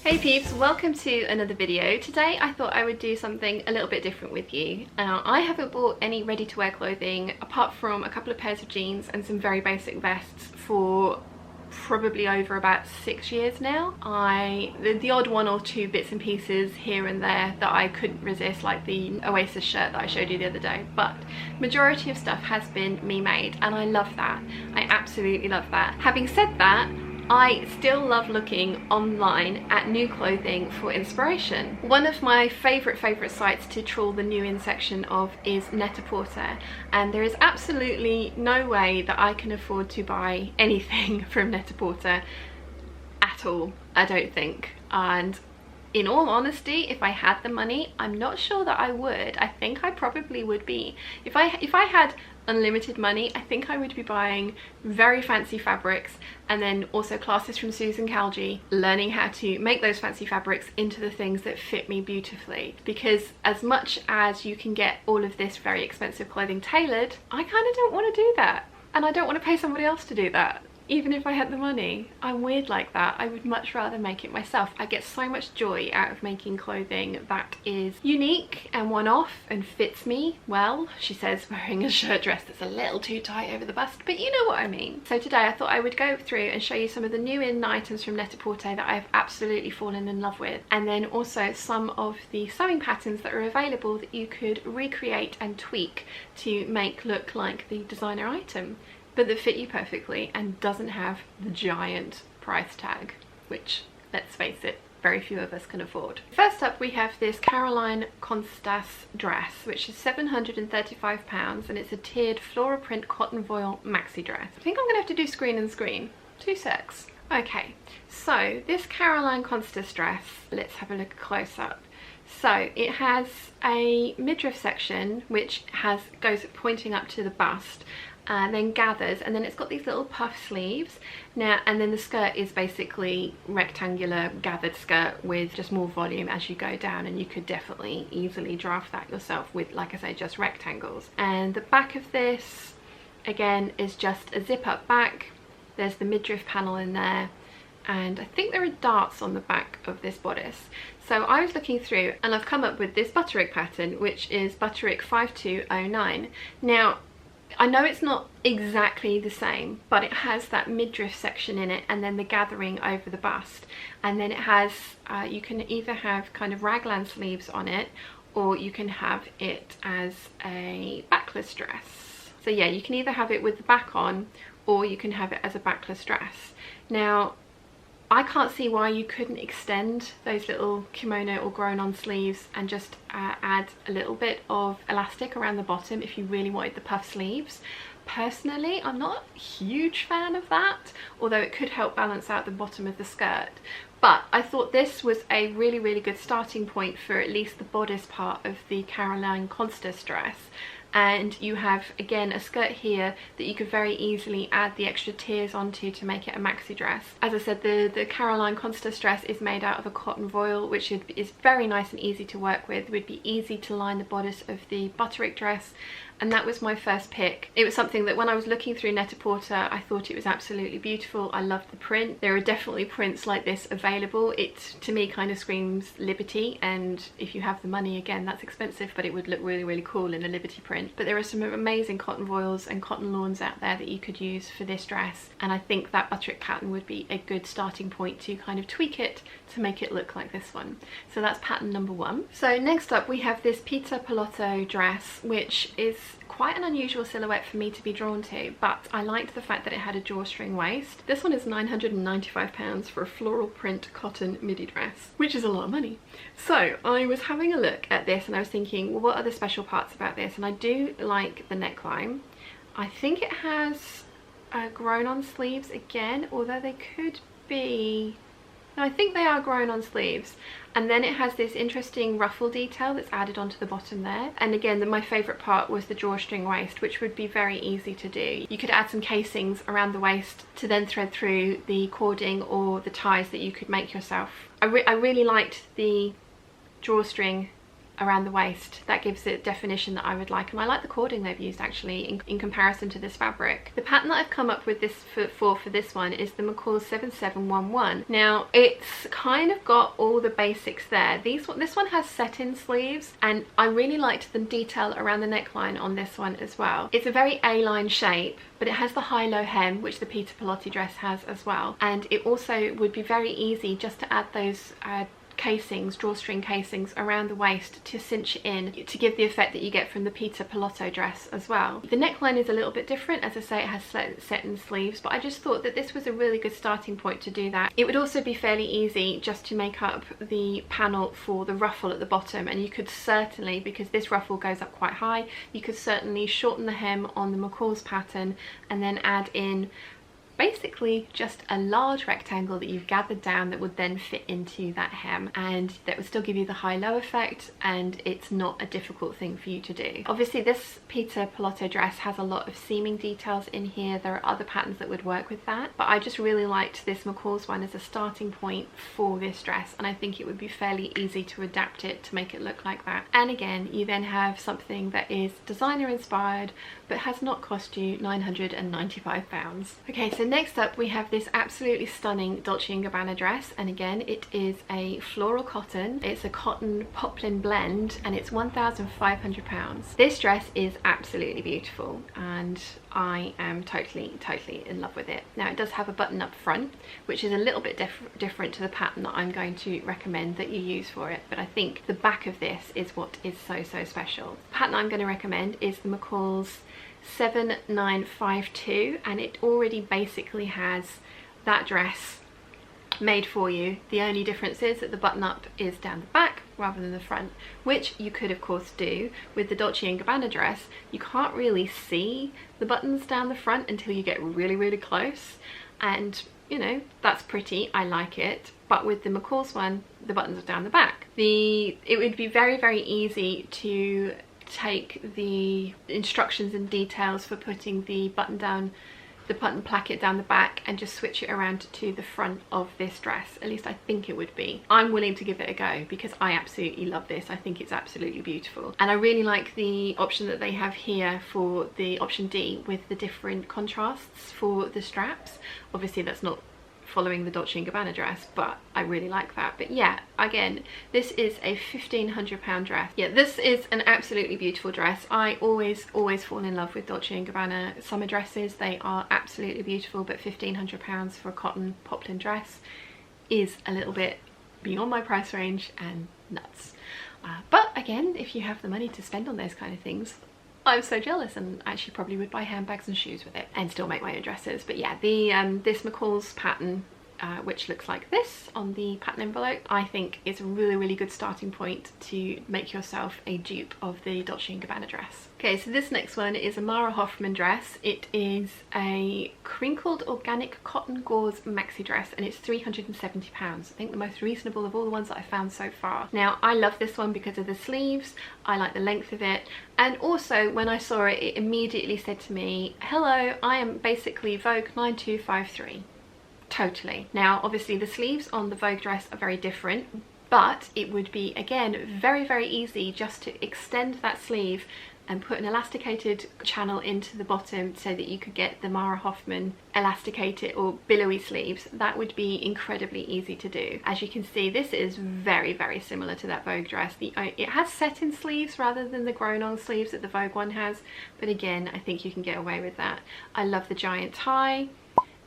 Hey peeps, welcome to another video. Today I thought I would do something a little bit different with you. I haven't bought any ready-to-wear clothing apart from a couple of pairs of jeans and some very basic vests for probably over about 6 years now. The odd one or two bits and pieces here and there that I couldn't resist, like the Oasis shirt that I showed you the other day, but majority of stuff has been me made and I love that. I absolutely love that. Having said that, I still love looking online at new clothing for inspiration. One of my favourite sites to trawl the new in section of is Net-a-Porter, and there is absolutely no way that I can afford to buy anything from Net-a-Porter at all, I don't think. And in all honesty, if I had the money, I'm not sure that I would. I think I probably would be. If I had unlimited money, I think I would be buying very fancy fabrics and then also classes from Susan Calgie, learning how to make those fancy fabrics into the things that fit me beautifully. Because as much as you can get all of this very expensive clothing tailored, I kind of don't want to do that. And I don't want to pay somebody else to do that. Even if I had the money. I'm weird like that. I would much rather make it myself. I get so much joy out of making clothing that is unique and one-off and fits me well. She says wearing a shirt dress that's a little too tight over the bust, but you know what I mean. So today I thought I would go through and show you some of the new in items from Net-a-Porter that I've absolutely fallen in love with, and then also some of the sewing patterns that are available that you could recreate and tweak to make look like the designer item, but that fit you perfectly and doesn't have the giant price tag, which, let's face it, very few of us can afford. First up, we have this Caroline Qantas dress, which is £735, and it's a tiered floral print cotton voile maxi dress. I think I'm gonna have to do screen and screen. 2 secs. Okay, so this Caroline Qantas dress, let's have a look close up. So it has a midriff section which goes pointing up to the bust, and then gathers, and then it's got these little puff sleeves now, and then the skirt is basically rectangular gathered skirt with just more volume as you go down, and you could definitely easily draft that yourself with, like I say, just rectangles. And the back of this again is just a zip up back. There's the midriff panel in there, and I think there are darts on the back of this bodice. So I was looking through and I've come up with this butterick pattern, which is butterick 5209. Now I know it's not exactly the same, but it has that midriff section in it and then the gathering over the bust, and then it has you can either have kind of raglan sleeves on it, or you can have it as a backless dress. So yeah, you can either have it with the back on, or you can have it as a backless dress. Now I can't see why you couldn't extend those little kimono or grown-on sleeves and just add a little bit of elastic around the bottom if you really wanted the puff sleeves. Personally, I'm not a huge fan of that, although it could help balance out the bottom of the skirt. But I thought this was a really good starting point for at least the bodice part of the Caroline Qantas dress. And you have again a skirt here that you could very easily add the extra tiers onto to make it a maxi dress. As I said, the Caroline Qantas dress is made out of a cotton voile, which is very nice and easy to work with. It would be easy to line the bodice of the butterick dress, and that was my first pick. It was something that when I was looking through Net-a-Porter, I thought it was absolutely beautiful. I loved the print. There are definitely prints like this available. It to me kind of screams Liberty, and if you have the money, again, that's expensive, but it would look really cool in a Liberty print. But there are some amazing cotton voiles and cotton lawns out there that you could use for this dress, and I think that butterick pattern would be a good starting point to kind of tweak it to make it look like this one. So that's pattern number 1. So next up we have this Pizza Palazzo dress, which is quite an unusual silhouette for me to be drawn to, but I liked the fact that it had a drawstring waist. This one is £995 for a floral print cotton midi dress, which is a lot of money. So I was having a look at this and I was thinking, well, what are the special parts about this? And I do like the neckline. I think it has grown-on sleeves again, although they could be... No, I think they are grown on sleeves, and then it has this interesting ruffle detail that's added onto the bottom there. And again, my favourite part was the drawstring waist, which would be very easy to do. You could add some casings around the waist to then thread through the cording or the ties that you could make yourself. I really liked the drawstring around the waist. That gives it definition that I would like, and I like the cording they've used actually in comparison to this fabric. The pattern that I've come up with this for this one is the McCall's 7711. Now it's kind of got all the basics there. This one has set-in sleeves, and I really liked the detail around the neckline on this one as well. It's a very A-line shape, but it has the high-low hem, which the Peter Pilotty dress has as well, and it also would be very easy just to add those casings, drawstring casings around the waist to cinch in to give the effect that you get from the Peter Pilotto dress as well. The neckline is a little bit different. As I say, it has set-in sleeves, but I just thought that this was a really good starting point to do that. It would also be fairly easy just to make up the panel for the ruffle at the bottom, and you could certainly, because this ruffle goes up quite high, you could certainly shorten the hem on the McCall's pattern and then add in basically just a large rectangle that you've gathered down that would then fit into that hem, and that would still give you the high-low effect, and it's not a difficult thing for you to do. Obviously this Peter Pilotto dress has a lot of seaming details in here. There are other patterns that would work with that, but I just really liked this McCall's one as a starting point for this dress, and I think it would be fairly easy to adapt it to make it look like that. And again, you then have something that is designer inspired but has not cost you £995. Okay, so next up we have this absolutely stunning Dolce & Gabbana dress, and again it is a floral cotton. It's a cotton poplin blend, and it's £1,500. This dress is absolutely beautiful, and I am totally in love with it. Now it does have a button up front, which is a little bit different to the pattern that I'm going to recommend that you use for it, but I think the back of this is what is so special. The pattern I'm going to recommend is the McCall's 7952, and it already basically has that dress made for you. The only difference is that the button up is down the back rather than the front, which you could of course do with the Dolce & Gabbana dress. You can't really see the buttons down the front until you get really close, and you know, that's pretty, I like it. But with the McCall's one, the buttons are down the back. It would be very easy to take the instructions and details for putting the button placket down the back and just switch it around to the front of this dress. At least I think it would be. I'm willing to give it a go because I absolutely love this. I think it's absolutely beautiful, and I really like the option that they have here for the option D with the different contrasts for the straps. Obviously that's not following the Dolce & Gabbana dress, but I really like that. But yeah, again, this is a £1,500 dress. Yeah, this is an absolutely beautiful dress. I always fall in love with Dolce & Gabbana summer dresses. They are absolutely beautiful, but £1,500 for a cotton poplin dress is a little bit beyond my price range and nuts. But again, if you have the money to spend on those kind of things, I'm so jealous, and actually probably would buy handbags and shoes with it and still make my own dresses. But yeah, this McCall's pattern, which looks like this on the pattern envelope, I think is a really good starting point to make yourself a dupe of the Dolce & Gabbana dress. Okay, so this next one is a Mara Hoffman dress. It is a crinkled organic cotton gauze maxi dress, and it's £370. I think the most reasonable of all the ones that I found so far. Now I love this one because of the sleeves. I like the length of it, and also when I saw it, it immediately said to me, hello, I am basically Vogue 9253. Totally. Now obviously the sleeves on the Vogue dress are very different, but it would be again very easy just to extend that sleeve and put an elasticated channel into the bottom so that you could get the Mara Hoffman elasticated or billowy sleeves. That would be incredibly easy to do. As you can see, this is very similar to that Vogue dress. It has set-in sleeves rather than the grown-on sleeves that the Vogue one has, but again, I think you can get away with that. I love the giant tie.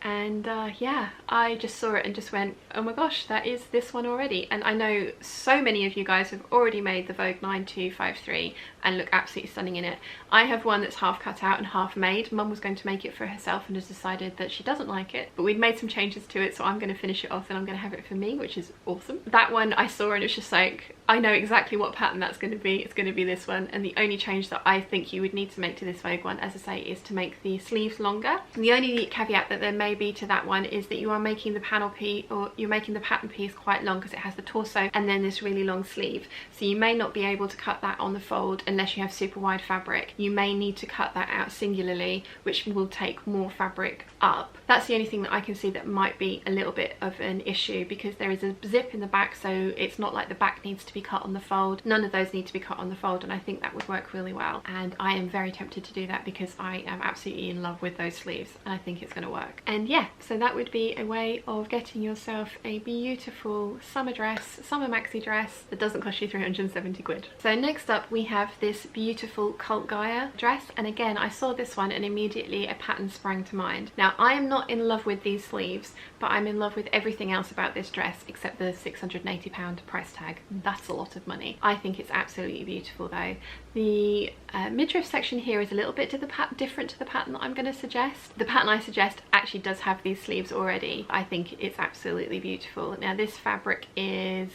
And yeah, I just saw it and just went, oh my gosh, that is this one already. And I know so many of you guys have already made the Vogue 9253 and look absolutely stunning in it. I have one that's half cut out and half made. Mum was going to make it for herself and has decided that she doesn't like it, but we'd made some changes to it, so I'm going to finish it off and I'm going to have it for me, which is awesome. That one I saw and it's just like, I know exactly what pattern that's going to be. It's going to be this one, and the only change that I think you would need to make to this Vogue one, as I say, is to make the sleeves longer. And the only caveat that there may be to that one is that you are making the panel piece, or you're making the pattern piece quite long, because it has the torso and then this really long sleeve. So you may not be able to cut that on the fold unless you have super wide fabric. You may need to cut that out singularly, which will take more fabric up. That's the only thing that I can see that might be a little bit of an issue, because there is a zip in the back, so it's not like the back needs to be be cut on the fold. None of those need to be cut on the fold, and I think that would work really well. And I am very tempted to do that because I am absolutely in love with those sleeves and I think it's going to work. And yeah, so that would be a way of getting yourself a beautiful summer dress, summer maxi dress that doesn't cost you 370 quid. So next up we have this beautiful Cult Gaia dress, and again I saw this one and immediately a pattern sprang to mind. Now I am not in love with these sleeves, but I'm in love with everything else about this dress except the £680 price tag. That's a lot of money. I think it's absolutely beautiful though. The midriff section here is a little bit different to the pattern that I'm going to suggest. The pattern I suggest actually does have these sleeves already. I think it's absolutely beautiful. Now this fabric is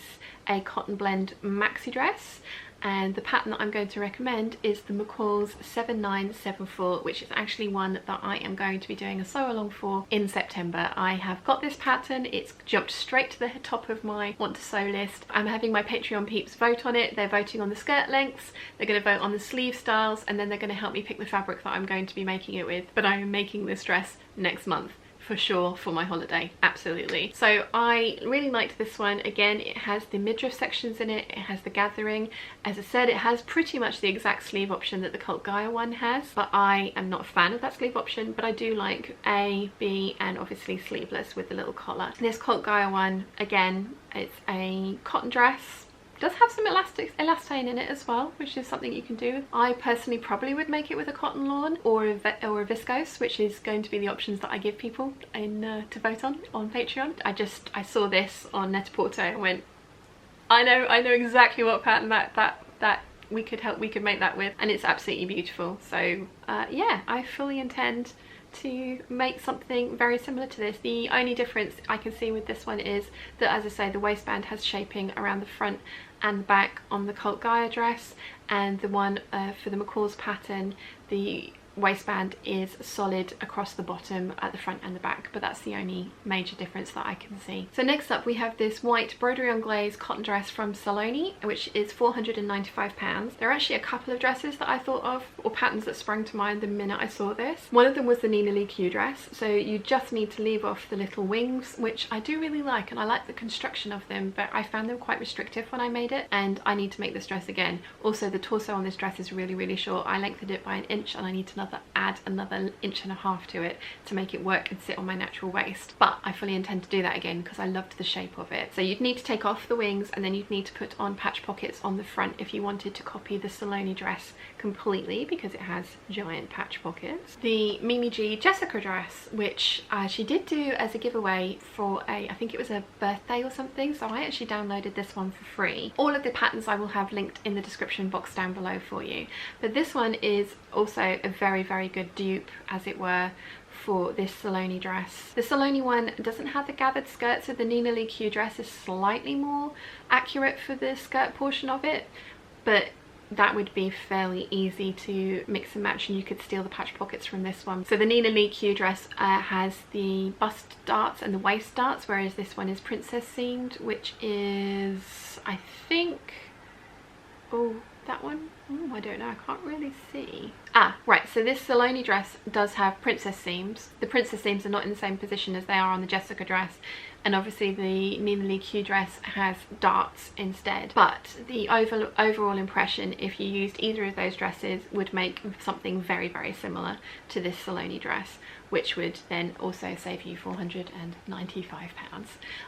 a cotton blend maxi dress, and the pattern that I'm going to recommend is the McCall's 7974, which is actually one that I am going to be doing a sew along for in September. I have got this pattern, it's jumped straight to the top of my want to sew list. I'm having my Patreon peeps vote on it. They're voting on the skirt lengths, they're going to vote on the sleeve styles, and then they're going to help me pick the fabric that I'm going to be making it with. But I am making this dress next month for sure for my holiday, absolutely. So I really liked this one. Again, it has the midriff sections in it, it has the gathering. As I said, it has pretty much the exact sleeve option that the Cult Gaia one has, but I am not a fan of that sleeve option, but I do like A, B, and obviously sleeveless with the little collar. This Cult Gaia one, again, it's a cotton dress. Does have some elastane in it as well, which is something you can do. I personally probably would make it with a cotton lawn or a viscose, which is going to be the options that I give people in to vote on Patreon. I saw this on Net-a-Porter and went, I know exactly what pattern that we could make that with, and it's absolutely beautiful. So yeah, I fully intend to make something very similar to this. The only difference I can see with this one is that, as I say, the waistband has shaping around the front and back on the Cult Gaia dress, and the one for the McCall's pattern, the waistband is solid across the bottom at the front and the back, but that's the only major difference that I can see. So next up we have this white broderie on glaze cotton dress from Salone, which is £495. There are actually a couple of dresses that I thought of, or patterns that sprang to mind the minute I saw this. One of them was the Nina Lee Q dress, so you just need to leave off the little wings, which I do really like, and I like the construction of them, but I found them quite restrictive when I made it, and I need to make this dress again. Also, the torso on this dress is really short. I lengthened it by 1 inch and I need to add another 1.5 inches to it to make it work and sit on my natural waist, but I fully intend to do that again because I loved the shape of it. So you'd need to take off the wings, and then you'd need to put on patch pockets on the front if you wanted to copy the Salone dress completely, because it has giant patch pockets. The Mimi G Jessica dress, which she did do as a giveaway for I think it was a birthday or something, so I actually downloaded this one for free. All of the patterns I will have linked in the description box down below for you, but this one is also a very good dupe, as it were, for this Salone dress. The Salone one doesn't have the gathered skirt, so the Nina Lee Q dress is slightly more accurate for the skirt portion of it, but that would be fairly easy to mix and match, and you could steal the patch pockets from this one. So the Nina Lee Q dress has the bust darts and the waist darts, whereas this one is princess seamed, which is, I think, oh, that one? I don't know, I can't really see. Ah, right, so this Salone dress does have princess seams. The princess seams are not in the same position as they are on the Jessica dress, and obviously the Nina Lee Q dress has darts instead. But the overall impression, if you used either of those dresses, would make something very similar to this Salone dress, which would then also save you £495.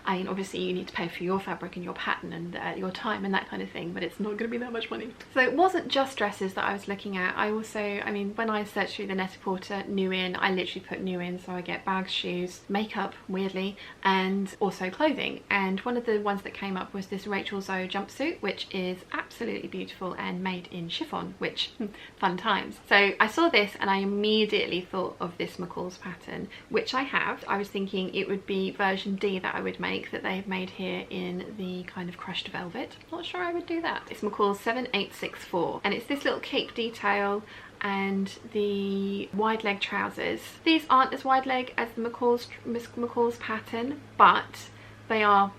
I mean, obviously you need to pay for your fabric and your pattern and your time and that kind of thing, but it's not going to be that much money. So it wasn't just dresses that I was looking at. I also, I mean, when I searched through the Net-a-Porter new in, I literally put new in, so I get bags, shoes, makeup, weirdly, and also clothing. And one of the ones that came up was this Zoe Jumpsuit, which is absolutely beautiful and made in chiffon, which fun times. So I saw this and I immediately thought of this McCall's pattern, which I have. I was thinking it would be version D that I would make, that they have made here in the kind of crushed velvet. Not sure I would do that. It's McCall's 7864, and it's this little cape detail and the wide leg trousers. These aren't as wide leg as the McCall's pattern, but they are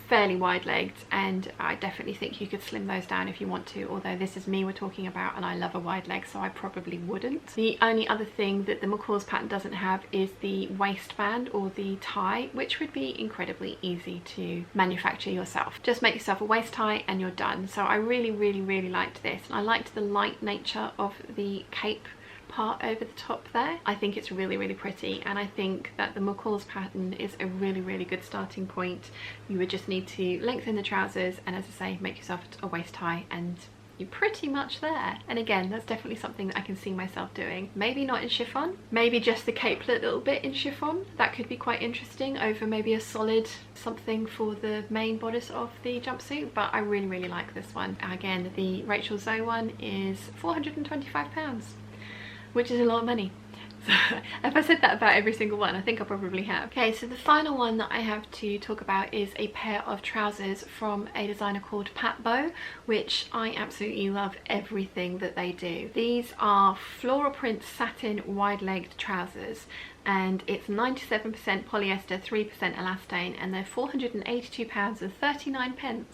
fairly wide-legged, and I definitely think you could slim those down if you want to, although this is me we're talking about and I love a wide leg, so I probably wouldn't. The only other thing that the McCall's pattern doesn't have is the waistband or the tie, which would be incredibly easy to manufacture yourself. Just make yourself a waist tie and you're done. So I really liked this, and I liked the light nature of the cape part over the top there. I think it's really pretty, and I think that the McCall's pattern is a really good starting point. You would just need to lengthen the trousers and, as I say, make yourself a waist tie and you're pretty much there. And again, that's definitely something that I can see myself doing. Maybe not in chiffon, maybe just the capelet a little bit in chiffon. That could be quite interesting over maybe a solid something for the main bodice of the jumpsuit, but I really like this one. Again, the Rachel Zoe one is £425, which is a lot of money. So if I said that about every single one, I think I probably have. Okay, so the final one that I have to talk about is a pair of trousers from a designer called Patbow, which I absolutely love everything that they do. These are floral print satin wide-legged trousers, and it's 97% polyester, 3% elastane, and they're £482.39,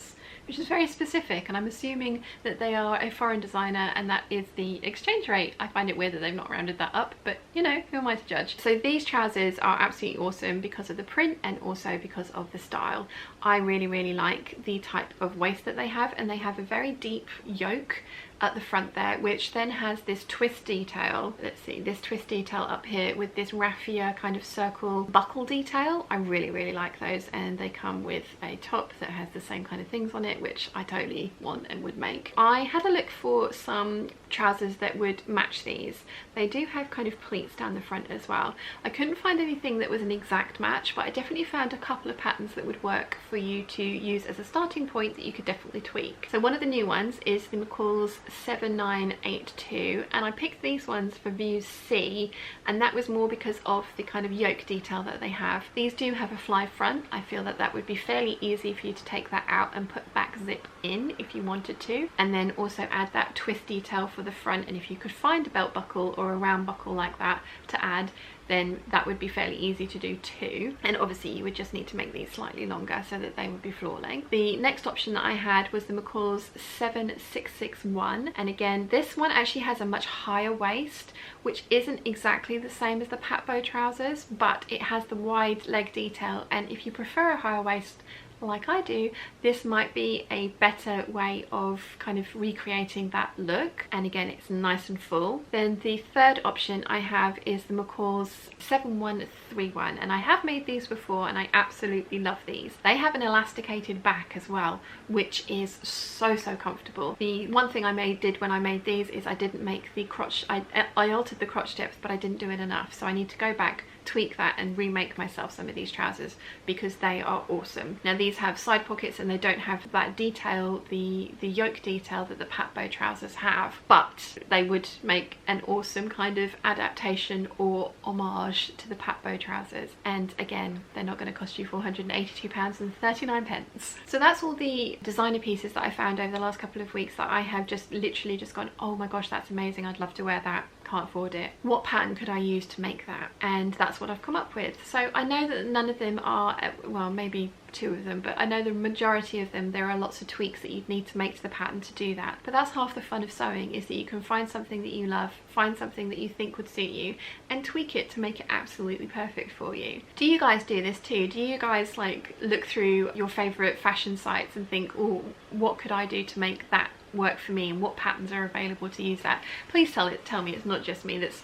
which is very specific, and I'm assuming that they are a foreign designer and that is the exchange rate. I find it weird that they've not rounded that up, but you know, who am I to judge? So these trousers are absolutely awesome because of the print and also because of the style. I really like the type of waist that they have, and they have a very deep yoke at the front there, which then has this twist detail. Let's see, this twist detail up here with this raffia kind of circle buckle detail. I really like those, and they come with a top that has the same kind of things on it, which I totally want and would make. I had a look for some trousers that would match these. They do have kind of pleats down the front as well. I couldn't find anything that was an exact match, but I definitely found a couple of patterns that would work for you to use as a starting point that you could definitely tweak. So one of the new ones is the McCall's 7982, and I picked these ones for view C, and that was more because of the kind of yoke detail that they have. These do have a fly front. I feel that that would be fairly easy for you to take that out and put back zip in if you wanted to, and then also add that twist detail for the front, and if you could find a belt buckle or a round buckle like that to add, then that would be fairly easy to do too. And obviously you would just need to make these slightly longer so that they would be floor length. The next option that I had was the McCall's 7661, and again this one actually has a much higher waist, which isn't exactly the same as the Patbow trousers, but it has the wide leg detail, and if you prefer a higher waist like I do, this might be a better way of kind of recreating that look, and again it's nice and full. Then the third option I have is the McCall's 7131, and I have made these before and I absolutely love these. They have an elasticated back as well, which is so comfortable. The one thing I did when I made these is I didn't make the crotch, I altered the crotch depth, but I didn't do it enough, so I need to go back, tweak that and remake myself some of these trousers because they are awesome. Now these have side pockets and they don't have that detail, the yoke detail that the Patbow trousers have, but they would make an awesome kind of adaptation or homage to the Patbow trousers, and again they're not going to cost you £482.39. So that's all the designer pieces that I found over the last couple of weeks that I have just literally just gone, oh my gosh, that's amazing, I'd love to wear that, can't afford it. What pattern could I use to make that? And that's what I've come up with. So I know that none of them are, well maybe two of them, but I know the majority of them there are lots of tweaks that you'd need to make to the pattern to do that. But that's half the fun of sewing, is that you can find something that you love, find something that you think would suit you, and tweak it to make it absolutely perfect for you. Do you guys do this too? Do you guys like look through your favorite fashion sites and think, oh, what could I do to make that work for me, and what patterns are available to use that? Please tell me it's not just me that's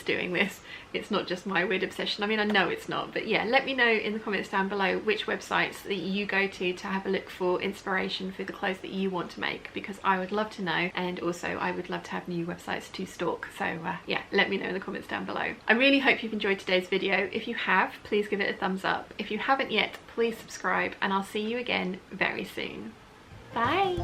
doing this. It's not just my weird obsession. I mean, I know it's not, but yeah, let me know in the comments down below which websites that you go to have a look for inspiration for the clothes that you want to make, because I would love to know, and also I would love to have new websites to stalk. So yeah, let me know in the comments down below. I really hope you've enjoyed today's video. If you have, please give it a thumbs up. If you haven't yet, please subscribe, and I'll see you again very soon. Bye!